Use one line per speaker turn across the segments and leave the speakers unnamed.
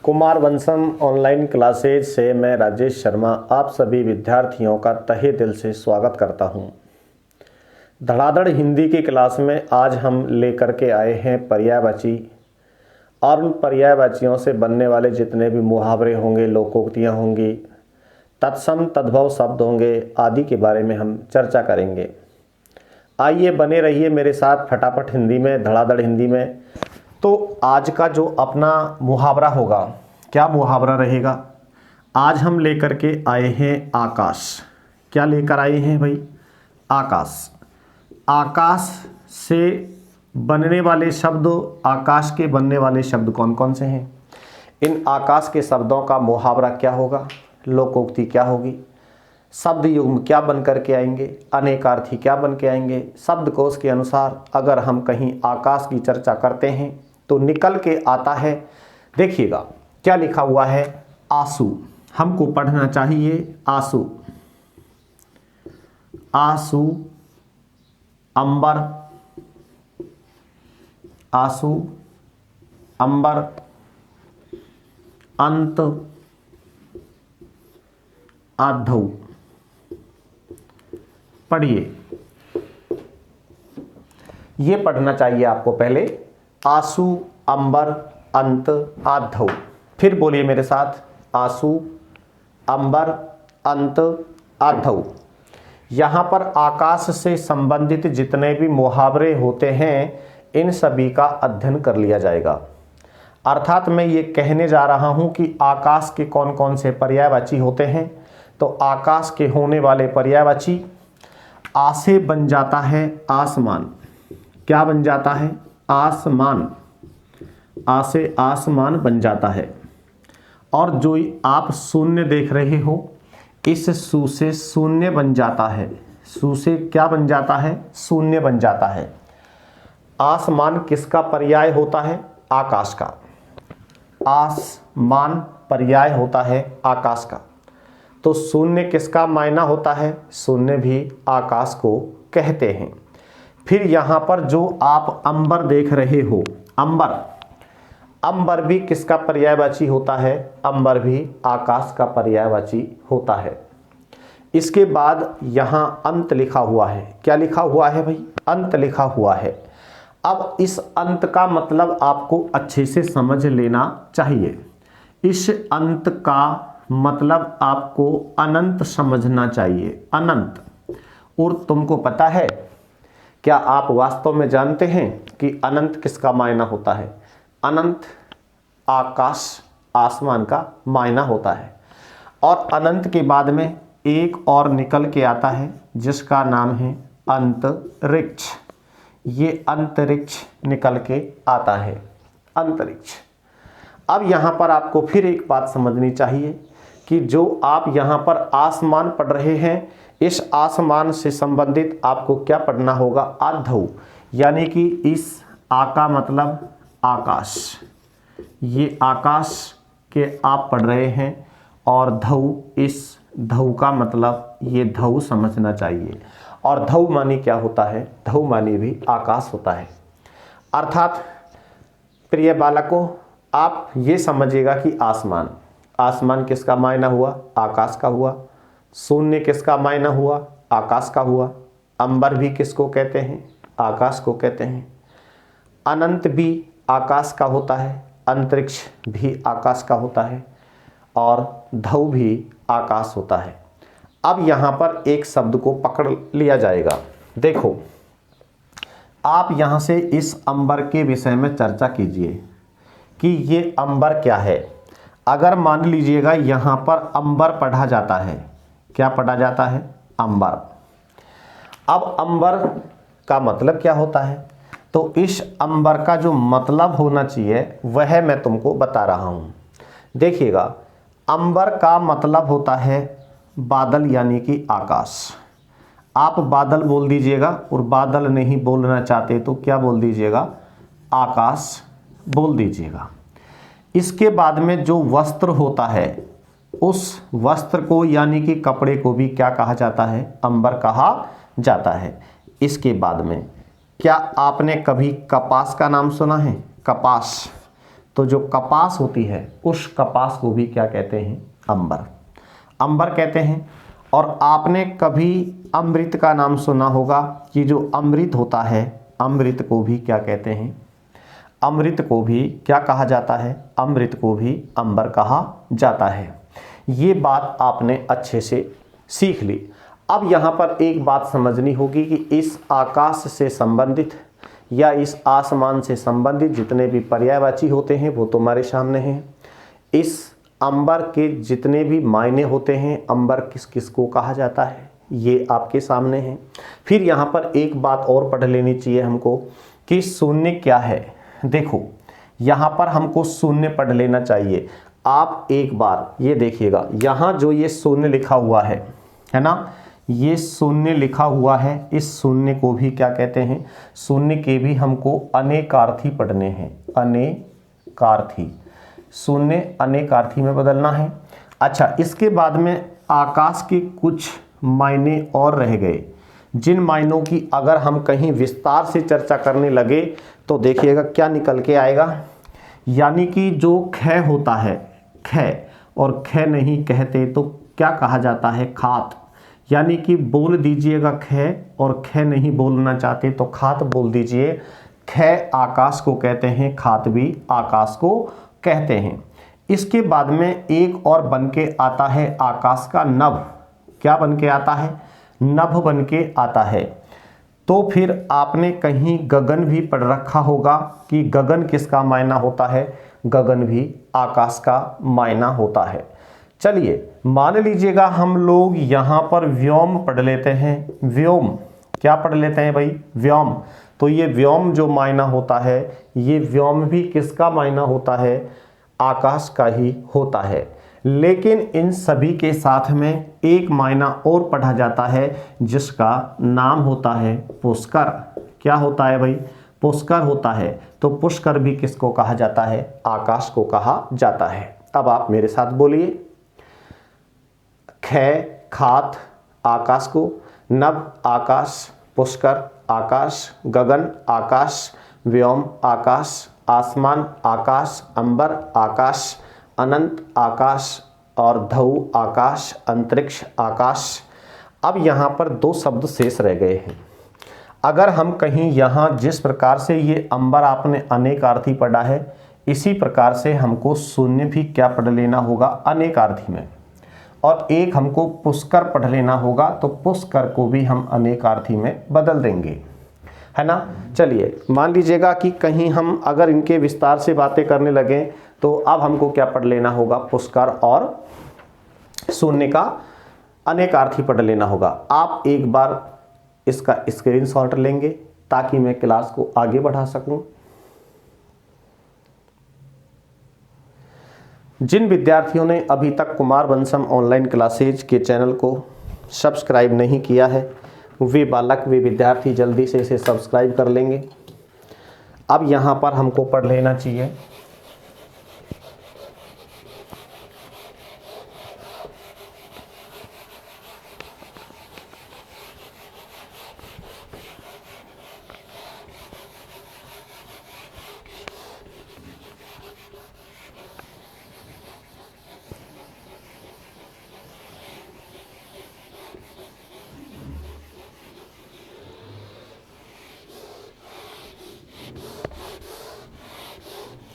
कुमार वंशम online classes से मैं राजेश शर्मा आप सभी विद्यार्थियों का तहे दिल से स्वागत करता हूं। धड़ाधड़ हिंदी की क्लास में आज हम लेकर के आए हैं पर्यायवाची और उन पर्यायवाचियों से बनने वाले जितने भी मुहावरे होंगे, लोकोक्तियाँ होंगी, तत्सम तद्भव शब्द होंगे आदि के बारे में हम चर्चा करेंगे। आइए बने रहिए मेरे साथ फटाफट हिंदी में, धड़ाधड़ हिंदी में। तो आज का जो अपना मुहावरा होगा, क्या मुहावरा रहेगा? आज हम लेकर के आए हैं आकाश। क्या लेकर आए हैं भाई? आकाश। आकाश से बनने वाले शब्द, आकाश के बनने वाले शब्द कौन कौन से हैं? इन आकाश के शब्दों का मुहावरा क्या होगा? लोकोक्ति क्या होगी? शब्द युग्म क्या बन कर के आएंगे? अनेकार्थी क्या बन के आएंगे? शब्दकोश के अनुसार अगर हम कहीं आकाश की चर्चा करते हैं तो निकल के आता है, देखिएगा क्या लिखा हुआ है, आंसू। हमको पढ़ना चाहिए आंसू। आंसू, अंबर, आंसू, अंबर, अंत, आधौ। पढ़िए, ये पढ़ना चाहिए आपको पहले, आंसू, अंबर, अंत, आधौ। फिर बोलिए मेरे साथ, आंसू, अंबर, अंत, आधौ। यहाँ पर आकाश से संबंधित जितने भी मुहावरे होते हैं इन सभी का अध्ययन कर लिया जाएगा। अर्थात मैं ये कहने जा रहा हूँ कि आकाश के कौन कौन से पर्यायवाची होते हैं। तो आकाश के होने वाले पर्यायवाची, आ से बन जाता है आसमान। क्या बन जाता है? आसमान। आ से आसमान बन जाता है। और जो आप शून्य देख रहे हो, इस सू से शून्य बन जाता है। सू से क्या बन जाता है? शून्य बन जाता है। आसमान किसका पर्याय होता है? आकाश का। आसमान पर्याय होता है आकाश का। तो शून्य किसका मायना होता है? शून्य भी आकाश को कहते हैं। फिर यहाँ पर जो आप अंबर देख रहे हो, अंबर, अंबर भी किसका पर्यायवाची होता है? अंबर भी आकाश का पर्यायवाची होता है। इसके बाद यहाँ अंत लिखा हुआ है। क्या लिखा हुआ है भाई? अंत लिखा हुआ है। अब इस अंत का मतलब आपको अच्छे से समझ लेना चाहिए। इस अंत का मतलब आपको अनंत समझना चाहिए, अनंत। और तुमको पता है, क्या आप वास्तव में जानते हैं कि अनंत किसका मायना होता है? अनंत आकाश, आसमान का मायना होता है। और अनंत के बाद में एक और निकल के आता है जिसका नाम है अंतरिक्ष। ये अंतरिक्ष निकल के आता है, अंतरिक्ष। अब यहाँ पर आपको फिर एक बात समझनी चाहिए कि जो आप यहाँ पर आसमान पढ़ रहे हैं, इस आसमान से संबंधित आपको क्या पढ़ना होगा? आधौ। यानी कि इस आ का मतलब आकाश, ये आकाश के आप पढ़ रहे हैं। और धौ, इस धौ का मतलब ये धौ समझना चाहिए। और धौ मानी क्या होता है? धौ मानी भी आकाश होता है। अर्थात प्रिय बालकों, आप ये समझिएगा कि आसमान, आसमान किसका मायना हुआ? आकाश का हुआ। शून्य किसका मायना हुआ? आकाश का हुआ। अंबर भी किसको कहते हैं? आकाश को कहते हैं। अनंत भी आकाश का होता है, अंतरिक्ष भी आकाश का होता है, और धौ भी आकाश होता है। अब यहाँ पर एक शब्द को पकड़ लिया जाएगा। देखो, आप यहाँ से इस अंबर के विषय में चर्चा कीजिए कि ये अंबर क्या है। अगर मान लीजिएगा यहाँ पर अंबर पढ़ा जाता है, क्या पढ़ा जाता है? अंबर। अब अंबर का मतलब क्या होता है? तो इस अंबर का जो मतलब होना चाहिए वह मैं तुमको बता रहा हूँ। देखिएगा, अंबर का मतलब होता है बादल, यानी कि आकाश। आप बादल बोल दीजिएगा, और बादल नहीं बोलना चाहते तो क्या बोल दीजिएगा? आकाश बोल दीजिएगा। इसके बाद में जो वस्त्र होता है, उस वस्त्र को यानी कि कपड़े को भी क्या कहा जाता है? अंबर कहा जाता है। इसके बाद में क्या आपने कभी कपास का नाम सुना है? कपास। तो जो कपास होती है उस कपास को भी क्या कहते हैं? अंबर। अंबर कहते हैं। और आपने कभी अमृत का नाम सुना होगा कि जो अमृत होता है, अमृत को भी क्या कहते हैं? अमृत को भी क्या कहा जाता है? अमृत को भी अंबर कहा जाता है। ये बात आपने अच्छे से सीख ली। अब यहाँ पर एक बात समझनी होगी कि इस आकाश से संबंधित या इस आसमान से संबंधित जितने भी पर्यायवाची होते हैं वो तुम्हारे सामने हैं। इस अंबर के जितने भी मायने होते हैं, अंबर किस किस को कहा जाता है, ये आपके सामने हैं। फिर यहाँ पर एक बात और पढ़ लेनी चाहिए हमको कि शून्य क्या है। देखो यहाँ पर हमको शून्य पढ़ लेना चाहिए। आप एक बार ये देखिएगा, यहाँ जो ये शून्य लिखा हुआ है ना, ये शून्य लिखा हुआ है, इस शून्य को भी क्या कहते हैं? शून्य के भी हमको अनेकार्थी पढ़ने हैं। अनेकार्थी, शून्य अनेकार्थी में बदलना है। अच्छा, इसके बाद में आकाश के कुछ मायने और रह गए, जिन मायनों की अगर हम कहीं विस्तार से चर्चा करने लगे तो देखिएगा क्या निकल के आएगा। यानी कि जो ख होता है, ख और ख नहीं कहते तो क्या कहा जाता है? खात। यानी कि बोल दीजिएगा ख और ख नहीं बोलना चाहते तो खात बोल दीजिए। ख आकाश को कहते हैं, खात भी आकाश को कहते हैं। इसके बाद में एक और बन के आता है आकाश का नभ। क्या बन के आता है? नभ बन के आता है। तो फिर आपने कहीं गगन भी पढ़ रखा होगा कि गगन किसका मायना होता है? गगन भी आकाश का मायना होता है। चलिए मान लीजिएगा हम लोग यहाँ पर व्योम पढ़ लेते हैं। व्योम क्या पढ़ लेते हैं भाई? व्योम। तो ये व्योम जो मायना होता है, ये व्योम भी किसका मायना होता है? आकाश का ही होता है। लेकिन इन सभी के साथ में एक मायना और पढ़ा जाता है जिसका नाम होता है पुष्कर। क्या होता है भाई? पुष्कर होता है। तो पुष्कर भी किसको कहा जाता है? आकाश को कहा जाता है। अब आप मेरे साथ बोलिए, ख खात आकाश को, नभ आकाश, पुष्कर आकाश, गगन आकाश, व्योम आकाश, आसमान आकाश, अंबर आकाश, अनंत आकाश और ध्रुव आकाश, अंतरिक्ष आकाश। अब यहाँ पर दो शब्द शेष रह गए हैं। अगर हम कहीं यहाँ जिस प्रकार से ये अंबर आपने अनेकार्थी पढ़ा है, इसी प्रकार से हमको शून्य भी क्या पढ़ लेना होगा? अनेकार्थी में। और एक हमको पुष्कर पढ़ लेना होगा, तो पुष्कर को भी हम अनेकार्थी में बदल देंगे, है ना। चलिए मान लीजिएगा कि कहीं हम अगर इनके विस्तार से बातें करने लगे तो अब हमको क्या पढ़ लेना होगा? पुष्कर और शून्य का अनेकार्थी पढ़ लेना होगा। आप एक बार इसका स्क्रीनशॉट लेंगे ताकि मैं क्लास को आगे बढ़ा सकूं। जिन विद्यार्थियों ने अभी तक कुमार वंशम ऑनलाइन क्लासेज के चैनल को सब्सक्राइब नहीं किया है, वे बालक वे विद्यार्थी जल्दी से इसे सब्सक्राइब कर लेंगे। अब यहाँ पर हमको पढ़ लेना चाहिए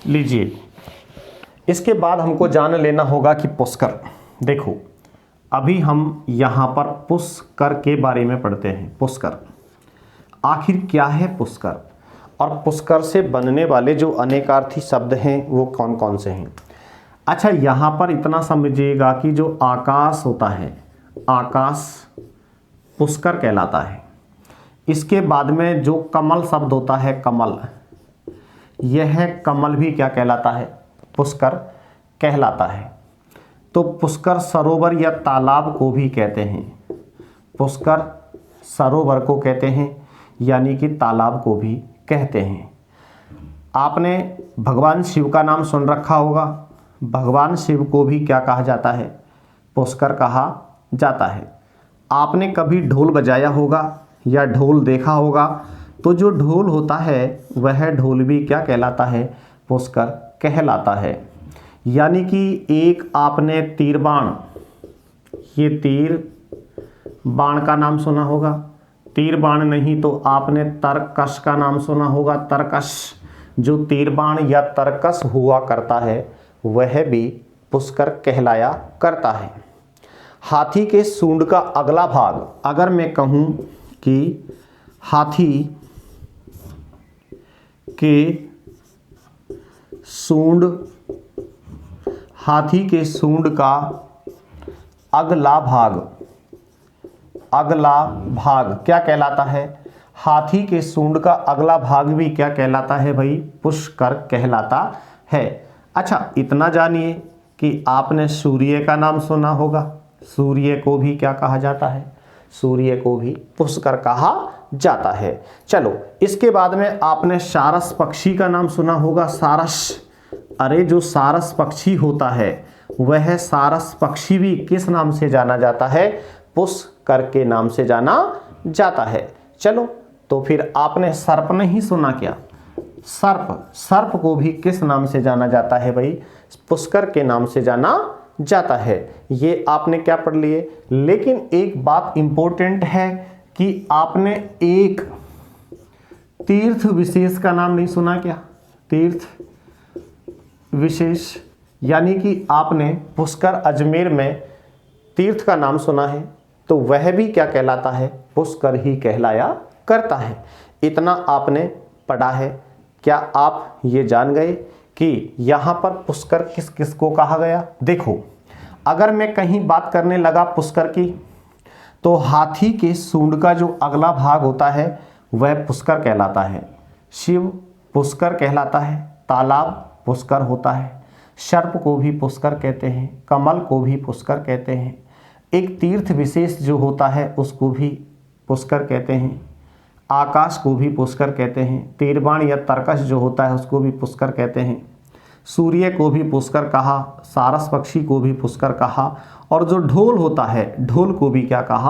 लीजिए। इसके बाद हमको जान लेना होगा कि पुष्कर। देखो अभी हम यहाँ पर पुष्कर के बारे में पढ़ते हैं। पुष्कर आखिर क्या है? पुष्कर और पुष्कर से बनने वाले जो अनेकार्थी शब्द हैं वो कौन कौन से हैं? अच्छा, यहाँ पर इतना समझिएगा कि जो आकाश होता है, आकाश पुष्कर कहलाता है। इसके बाद में जो कमल शब्द होता है, कमल, यह कमल भी क्या कहलाता है? पुष्कर कहलाता है। तो पुष्कर सरोवर या तालाब को भी कहते हैं। पुष्कर सरोवर को कहते हैं, यानी कि तालाब को भी कहते हैं। आपने भगवान शिव का नाम सुन रखा होगा। भगवान शिव को भी क्या कहा जाता है? पुष्कर कहा जाता है। आपने कभी ढोल बजाया होगा या ढोल देखा होगा, तो जो ढोल होता है वह ढोल भी क्या कहलाता है? पुष्कर कहलाता है। यानी कि एक आपने तीर बाण, ये तीर बाण का नाम सुना होगा, तीर बाण नहीं तो आपने तरकश का नाम सुना होगा। तरकश, जो तीर बाण या तरकश हुआ करता है वह भी पुष्कर कहलाया करता है। हाथी के सूंड का अगला भाग, अगर मैं कहूँ कि हाथी के सूंड, हाथी के सूंड का अगला भाग, अगला भाग क्या कहलाता है? हाथी के सूंड का अगला भाग भी क्या कहलाता है भाई? पुष्कर कहलाता है। अच्छा, इतना जानिए कि आपने सूर्य का नाम सुना होगा। सूर्य को भी क्या कहा जाता है? सूर्य को भी पुष्कर कहा जाता है। चलो, इसके बाद में आपने सारस पक्षी का नाम सुना होगा। सारस, अरे जो सारस पक्षी होता है वह सारस पक्षी भी किस नाम से जाना जाता है? पुष्कर के नाम से जाना जाता है। चलो, तो फिर आपने सर्प नहीं सुना क्या? सर्प, सर्प को भी किस नाम से जाना जाता है भाई? पुष्कर के नाम से जाना जाता है। ये आपने क्या पढ़ लिए। लेकिन एक बात इंपॉर्टेंट है कि आपने एक तीर्थ विशेष का नाम नहीं सुना क्या? तीर्थ विशेष, यानी कि आपने पुष्कर अजमेर में तीर्थ का नाम सुना है तो वह भी क्या कहलाता है? पुष्कर ही कहलाया करता है। इतना आपने पढ़ा है। क्या आप ये जान गए कि यहाँ पर पुष्कर किस किस को कहा गया? देखो, अगर मैं कहीं बात करने लगा पुष्कर की तो हाथी के सूंड का जो अगला भाग होता है वह पुष्कर कहलाता है। शिव पुष्कर कहलाता है। तालाब पुष्कर होता है। सर्प को भी पुष्कर कहते हैं। कमल को भी पुष्कर कहते हैं। एक तीर्थ विशेष जो होता है उसको भी पुष्कर कहते हैं। आकाश को भी पुष्कर कहते हैं। तीरबाण या तरकश जो होता है उसको भी पुष्कर कहते हैं। सूर्य को भी पुष्कर कहा, सारस पक्षी को भी पुष्कर कहा, और जो ढोल होता है ढोल को भी क्या कहा?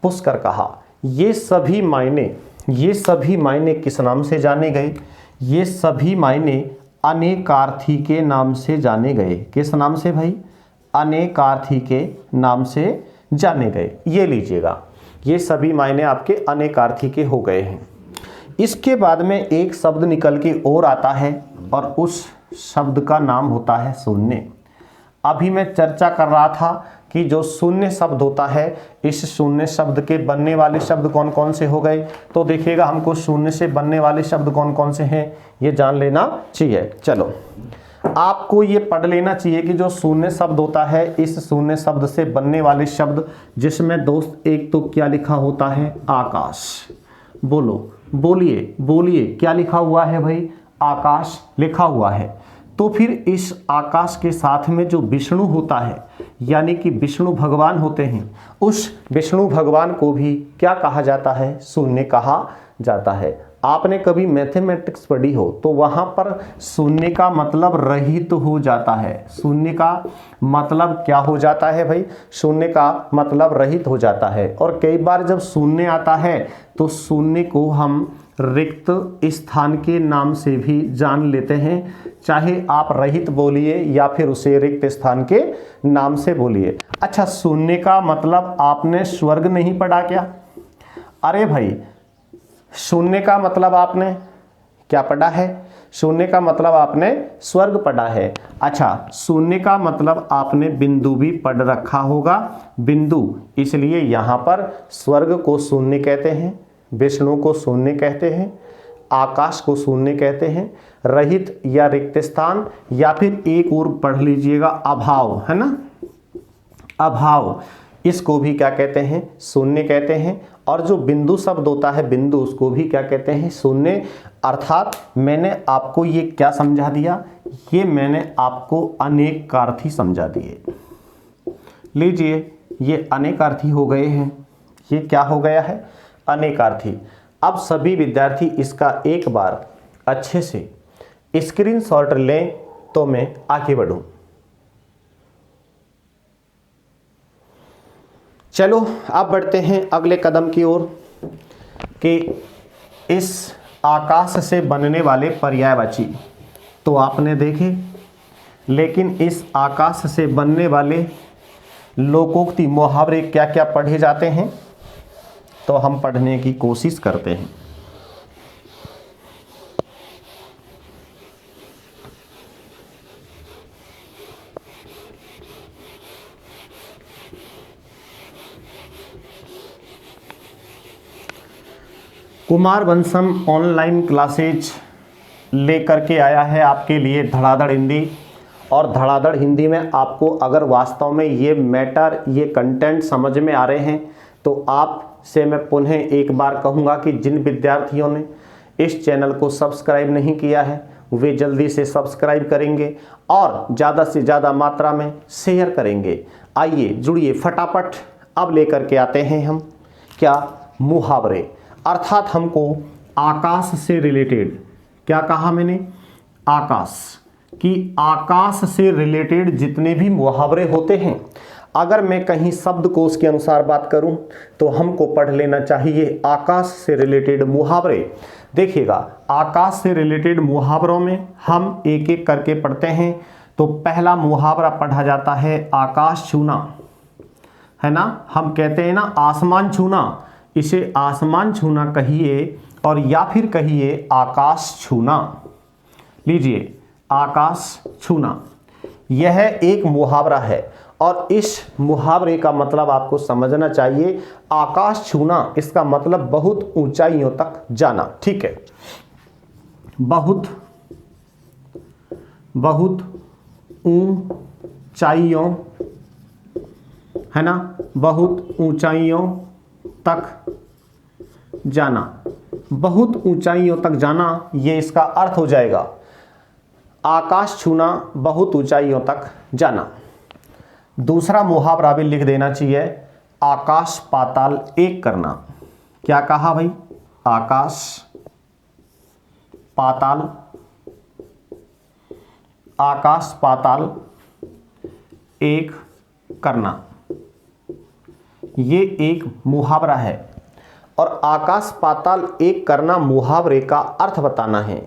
पुष्कर कहा। ये सभी मायने किस नाम से जाने गए? ये सभी मायने अनेकार्थी के नाम से जाने गए। किस नाम से भाई? अनेकार्थी के नाम से जाने गए। ये लीजिएगा, ये सभी मायने आपके अनेकार्थी के हो गए हैं। इसके बाद में एक शब्द निकल के और आता है और उस शब्द का नाम होता है शून्य। अभी मैं चर्चा कर रहा था कि जो शून्य शब्द होता है, इस शून्य शब्द के बनने वाले शब्द कौन कौन से हो गए? तो देखिएगा, हमको शून्य से बनने वाले शब्द कौन कौन से हैं ये जान लेना चाहिए। चलो, आपको ये पढ़ लेना चाहिए कि जो शून्य शब्द होता है, इस शून्य शब्द से बनने वाले शब्द, जिसमें दोस्त एक तो क्या लिखा होता है? आकाश। बोलो, बोलिए बोलिए, क्या लिखा हुआ है भाई? आकाश लिखा हुआ है। तो फिर इस आकाश के साथ में जो विष्णु होता है, यानी कि विष्णु भगवान होते हैं, उस विष्णु भगवान को भी क्या कहा जाता है? शून्य कहा जाता है। आपने कभी मैथमेटिक्स पढ़ी हो तो वहाँ पर शून्य का मतलब रहित हो जाता है। शून्य का मतलब क्या हो जाता है भाई? शून्य का मतलब रहित हो जाता है। और कई बार जब शून्य आता है तो शून्य को हम रिक्त स्थान के नाम से भी जान लेते हैं। चाहे आप रहित बोलिए या फिर उसे रिक्त स्थान के नाम से बोलिए। अच्छा, शून्य का मतलब आपने स्वर्ग नहीं पढ़ा क्या? अरे भाई, शून्य का मतलब आपने क्या पढ़ा है? शून्य का मतलब आपने स्वर्ग पढ़ा है। अच्छा, शून्य का मतलब आपने बिंदु भी पढ़ रखा होगा। बिंदु, इसलिए यहाँ पर स्वर्ग को शून्य कहते हैं, विष्णु को शून्य कहते हैं, आकाश को शून्य कहते हैं, रहित या रिक्त स्थान, या फिर एक और पढ़ लीजिएगा अभाव, है ना? अभाव, इसको भी क्या कहते हैं? शून्य कहते हैं। और जो बिंदु शब्द होता है, बिंदु, उसको भी क्या कहते हैं? शून्य। अर्थात मैंने आपको ये क्या समझा दिया? ये मैंने आपको अनेकार्थी समझा दिए। लीजिए, ये अनेकार्थी हो गए हैं। ये क्या हो गया है? अनेकार्थी। अब सभी विद्यार्थी इसका एक बार अच्छे से स्क्रीनशॉट लें तो मैं आगे बढ़ूं। चलो, अब बढ़ते हैं अगले कदम की ओर कि इस आकाश से बनने वाले पर्यायवाची। तो आपने देखे लेकिन इस आकाश से बनने वाले लोकोक्ति मुहावरे क्या क्या पढ़े जाते हैं, तो हम पढ़ने की कोशिश करते हैं। कुमार वंशम ऑनलाइन क्लासेज लेकर के आया है आपके लिए धड़ाधड़ हिंदी। और धड़ाधड़ हिंदी में आपको अगर वास्तव में ये मैटर, ये कंटेंट समझ में आ रहे हैं, तो आपसे मैं पुनः एक बार कहूँगा कि जिन विद्यार्थियों ने इस चैनल को सब्सक्राइब नहीं किया है वे जल्दी से सब्सक्राइब करेंगे और ज़्यादा से ज़्यादा मात्रा में शेयर करेंगे। आइए जुड़िए फटाफट। अब लेकर के आते हैं हम क्या, मुहावरे, अर्थात हमको आकाश से रिलेटेड, क्या कहा मैंने, आकाश, कि आकाश से रिलेटेड जितने भी मुहावरे होते हैं, अगर मैं कहीं शब्दकोश के अनुसार बात करूं तो हमको पढ़ लेना चाहिए आकाश से रिलेटेड मुहावरे। देखिएगा, आकाश से रिलेटेड मुहावरों में हम एक एक करके पढ़ते हैं। तो पहला मुहावरा पढ़ा जाता है आकाश छूना, है ना। हम कहते हैं ना आसमान छूना, इसे आसमान छूना कहिए और या फिर कहिए आकाश छूना। लीजिए, आकाश छूना यह एक मुहावरा है और इस मुहावरे का मतलब आपको समझना चाहिए। आकाश छूना इसका मतलब बहुत ऊंचाइयों तक जाना, ठीक है। बहुत ऊंचाइयों, है ना, बहुत ऊंचाइयों तक जाना, बहुत ऊंचाइयों तक जाना, ये इसका अर्थ हो जाएगा। आकाश छूना, बहुत ऊंचाइयों तक जाना। दूसरा मुहावरा भी लिख देना चाहिए, आकाश पाताल एक करना। क्या कहा भाई, आकाश पाताल, आकाश पाताल एक करना, ये एक मुहावरा है। और आकाश पाताल एक करना मुहावरे का अर्थ बताना है।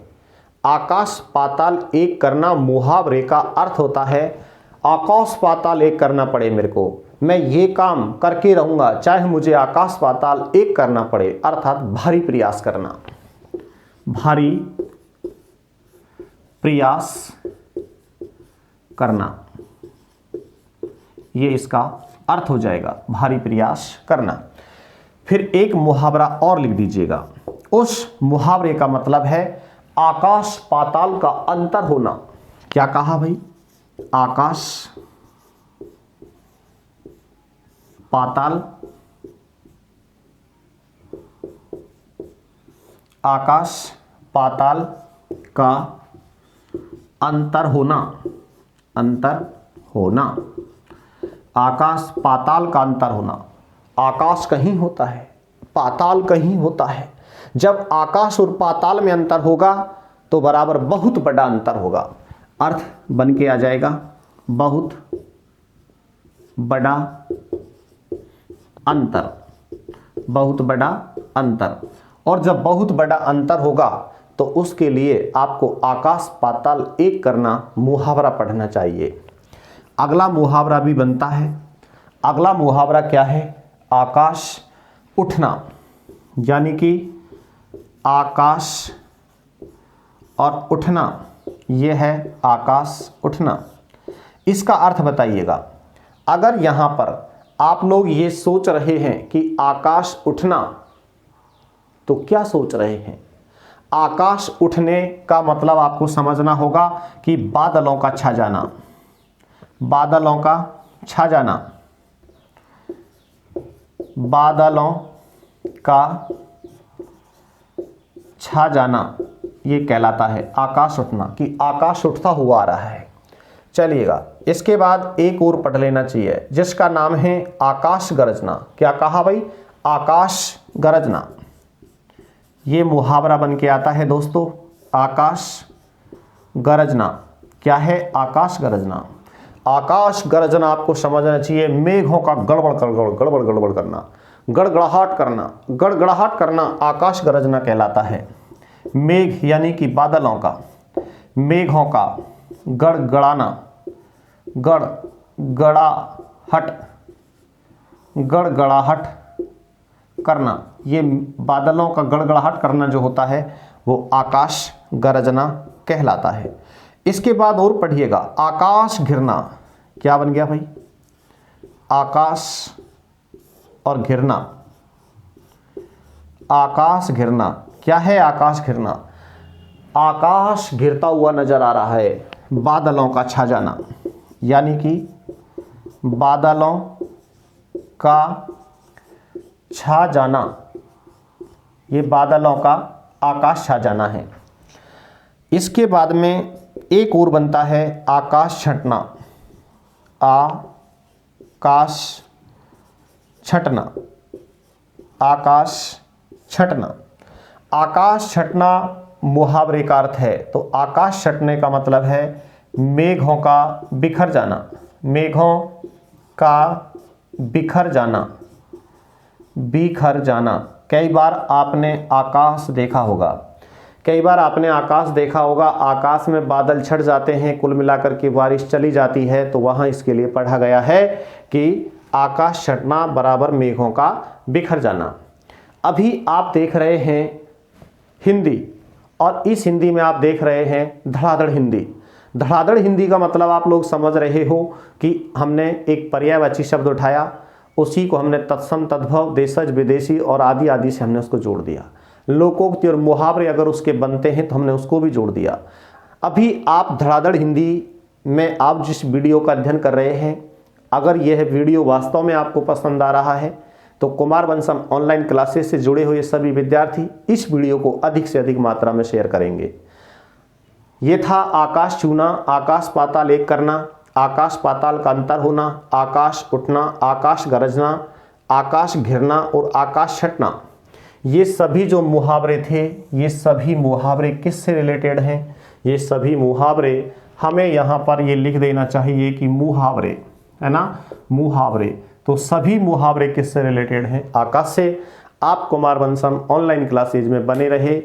आकाश पाताल एक करना मुहावरे का अर्थ होता है आकाश पाताल एक करना पड़े मेरे को, मैं ये काम करके रहूँगा चाहे मुझे आकाश पाताल एक करना पड़े, अर्थात भारी प्रयास करना, भारी प्रयास करना, ये इसका अर्थ हो जाएगा, भारी प्रयास करना। फिर एक मुहावरा और लिख दीजिएगा, उस मुहावरे का मतलब है आकाश पाताल का अंतर होना। क्या कहा भाई, आकाश पाताल, आकाश पाताल का अंतर होना, अंतर होना, आकाश पाताल का अंतर होना। आकाश कहीं होता है, पाताल कहीं होता है। जब आकाश और पाताल में अंतर होगा तो बराबर बहुत बड़ा अंतर होगा। अर्थ बन के आ जाएगा बहुत बड़ा अंतर, बहुत बड़ा अंतर। और जब बहुत बड़ा अंतर होगा तो उसके लिए आपको आकाश पाताल एक करना मुहावरा पढ़ना चाहिए। अगला मुहावरा भी बनता है। अगला मुहावरा क्या है, आकाश उठना, यानी कि आकाश और उठना, यह है आकाश उठना। इसका अर्थ बताइएगा। अगर यहाँ पर आप लोग ये सोच रहे हैं कि आकाश उठना, तो क्या सोच रहे हैं? आकाश उठने का मतलब आपको समझना होगा कि बादलों का छा जाना, बादलों का छा जाना, बादलों का छा जाना, ये कहलाता है आकाश उठना, कि आकाश उठता हुआ आ रहा है। चलिएगा, इसके बाद एक और पढ़ लेना चाहिए जिसका नाम है आकाश गरजना। क्या कहा भाई, आकाश गरजना। ये मुहावरा बन के आता है दोस्तों, आकाश गरजना। क्या है, आकाश गरजना। आकाश गरजना आपको समझना चाहिए मेघों का गड़बड़ गड़बड़ करना, गड़गड़ाहट करना, गड़गड़ाहट करना आकाश गरजना कहलाता है। मेघ यानी कि बादलों का, मेघों का गड़गड़ाना, गड़गड़ाहट, गड़गड़ाहट करना, ये बादलों का गड़गड़ाहट करना जो होता है वो आकाश गरजना कहलाता है। इसके बाद और पढ़िएगा, आकाश घिरना, क्या बन गया भाई? आकाश और घिरना, आकाश घिरना क्या है? आकाश घिरना, आकाश घिरता हुआ नजर आ रहा है, बादलों का छा जाना, यानी कि बादलों का छा जाना, ये बादलों का आकाश छा जाना है। इसके बाद में एक और बनता है आकाश छंटना, आकाश छंटना, आकाश छंटना। आकाश छंटना मुहावरे का अर्थ है, तो आकाश छंटने का मतलब है मेघों का बिखर जाना, मेघों का बिखर जाना, बिखर जाना। कई बार आपने आकाश देखा होगा, कई बार आपने आकाश देखा होगा, आकाश में बादल छट जाते हैं, कुल मिलाकर के बारिश चली जाती है, तो वहाँ इसके लिए पढ़ा गया है कि आकाश छटना बराबर मेघों का बिखर जाना। अभी आप देख रहे हैं हिंदी, और इस हिंदी में आप देख रहे हैं धड़ाधड़ हिंदी। धड़ाधड़ हिंदी का मतलब आप लोग समझ रहे हो कि हमने एक पर्यायवाची शब्द उठाया, उसी को हमने तत्सम, तद्भव, देशज, विदेशी और आदि आदि से हमने उसको जोड़ दिया। लोकोक्ति और मुहावरे अगर उसके बनते हैं तो हमने उसको भी जोड़ दिया। अभी आप धड़ाधड़ हिंदी में आप जिस वीडियो का अध्ययन कर रहे हैं, अगर यह वीडियो वास्तव में आपको पसंद आ रहा है तो कुमार वंशम ऑनलाइन क्लासेस से जुड़े हुए सभी विद्यार्थी इस वीडियो को अधिक से अधिक मात्रा में शेयर करेंगे। ये था आकाश छूना, आकाश पाताल एक करना, आकाश पाताल का अंतर होना, आकाश उठना, आकाश गरजना, आकाश घिरना और आकाश छटना। ये सभी जो मुहावरे थे, ये सभी मुहावरे किससे रिलेटेड हैं? ये सभी मुहावरे हमें यहाँ पर ये लिख देना चाहिए कि मुहावरे, है ना, मुहावरे। तो सभी मुहावरे किससे रिलेटेड हैं? आकाश से। आप कुमार वंशम ऑनलाइन क्लासेज में बने रहे।